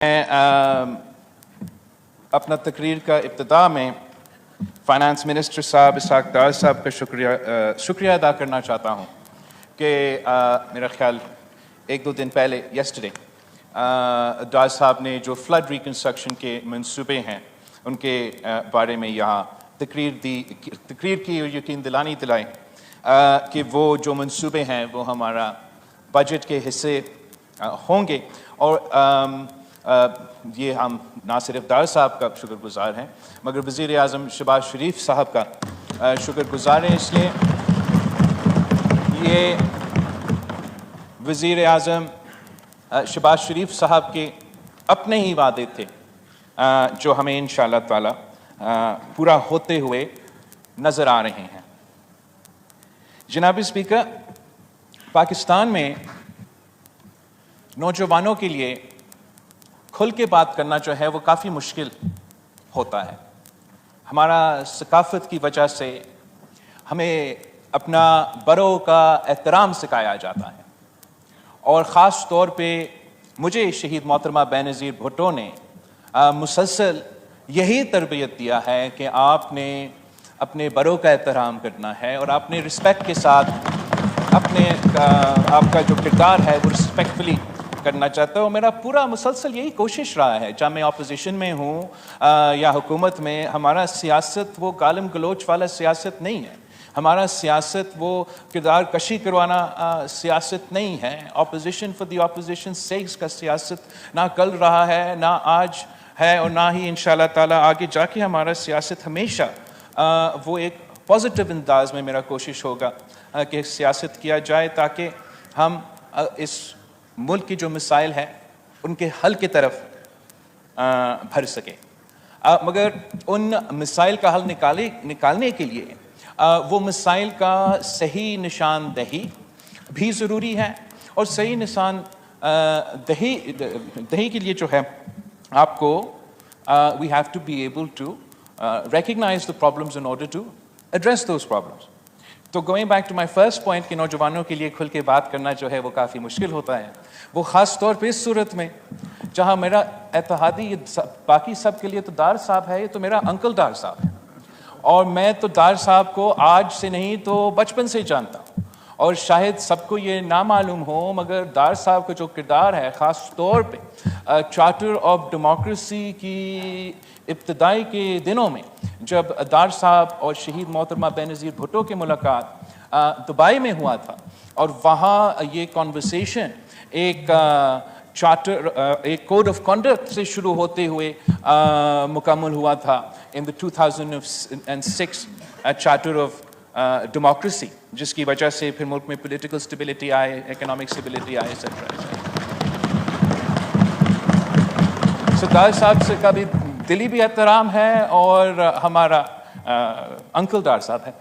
میں اپنا تقریر کا ابتدا میں فائنانس منسٹر صاحب اسحاق صاحب کا شکریہ ادا کرنا چاہتا ہوں کہ میرا خیال ایک دو دن پہلے یسٹرڈے انداز صاحب نے جو فلڈ ریکنسٹرکشن کے منصوبے ہیں ان کے بارے میں یہاں تقریر کی اور یقین دلائی کہ وہ جو منصوبے ہیں وہ ہمارا بجٹ کے حصے ہوں گے. اور یہ ہم نہ صرف ڈالا صاحب کا شکر گزار ہیں مگر وزیر اعظم شہباز شریف صاحب کا شکر گزار ہیں. اس لیے یہ وزیر اعظم شہباز شریف صاحب کے اپنے ہی وعدے تھے جو ہمیں انشاءاللہ تعالی پورا ہوتے ہوئے نظر آ رہے ہیں. جناب اسپیکر، پاکستان میں نوجوانوں کے لیے کھل کے بات کرنا جو ہے وہ کافی مشکل ہوتا ہے. ہمارا ثقافت کی وجہ سے ہمیں اپنا بڑوں کا احترام سکھایا جاتا ہے، اور خاص طور پہ مجھے شہید محترمہ بینظیر بھٹو نے مسلسل یہی تربیت دیا ہے کہ آپ نے اپنے بڑوں کا احترام کرنا ہے اور آپ نے رسپیکٹ کے ساتھ آپ کا جو کردار ہے وہ رسپیکٹفلی کرنا چاہتا ہوں. میرا پورا مسلسل یہی کوشش رہا ہے، چاہے میں اپوزیشن میں ہوں یا حکومت میں. ہمارا سیاست وہ گالم گلوچ والا سیاست نہیں ہے، ہمارا سیاست وہ کردار کشی کروانا سیاست نہیں ہے. Opposition for the opposition sakes کا سیاست نہ کل رہا ہے، نہ آج ہے، اور نہ ہی انشاءاللہ تعالیٰ آگے جا کے ہمارا سیاست ہمیشہ وہ ایک پازیٹیو انداز میں میرا کوشش ہوگا کہ سیاست کیا جائے تاکہ ہم اس ملک کی جو مسائل ہیں ان کے حل کی طرف بھر سکیں. مگر ان مسائل کا حل نکالنے کے لیے وہ مسائل کا صحیح نشاندہی بھی ضروری ہے، اور صحیح دہی کے لیے جو ہے آپ کو we have to be able to recognize the problems in order to address those problems. تو going back to my first point کہ نوجوانوں کے لیے کھل کے بات کرنا جو ہے وہ کافی مشکل ہوتا ہے، وہ خاص طور پہ اس صورت میں جہاں میرا اتحادی باقی سب کے لیے تو ڈار صاحب ہے، یہ تو میرا انکل ڈار صاحب ہے، اور میں تو ڈار صاحب کو آج سے نہیں تو بچپن سے جانتا ہوں. اور شاید سب کو یہ نہ معلوم ہو مگر ڈار صاحب کا جو کردار ہے خاص طور پہ چارٹر آف ڈیموکریسی کی ابتدائی کے دنوں میں جب ڈار صاحب اور شہید محترمہ بینظیر بھٹو کی ملاقات دبئی میں ہوا تھا، اور وہاں یہ کانورسیشن ایک چارٹر ایک کوڈ آف کنڈکٹ سے شروع ہوتے ہوئے مکمل ہوا تھا ان دا 2006 چارٹر آف ڈیموکریسی، جس کی وجہ سے پھر ملک میں پولیٹیکل سٹیبلٹی آئے، اکنامک سٹیبلٹی آئے، ڈار صاحب سے کا بھی دلی بھی احترام ہے اور ہمارا انکل ڈار صاحب ہے.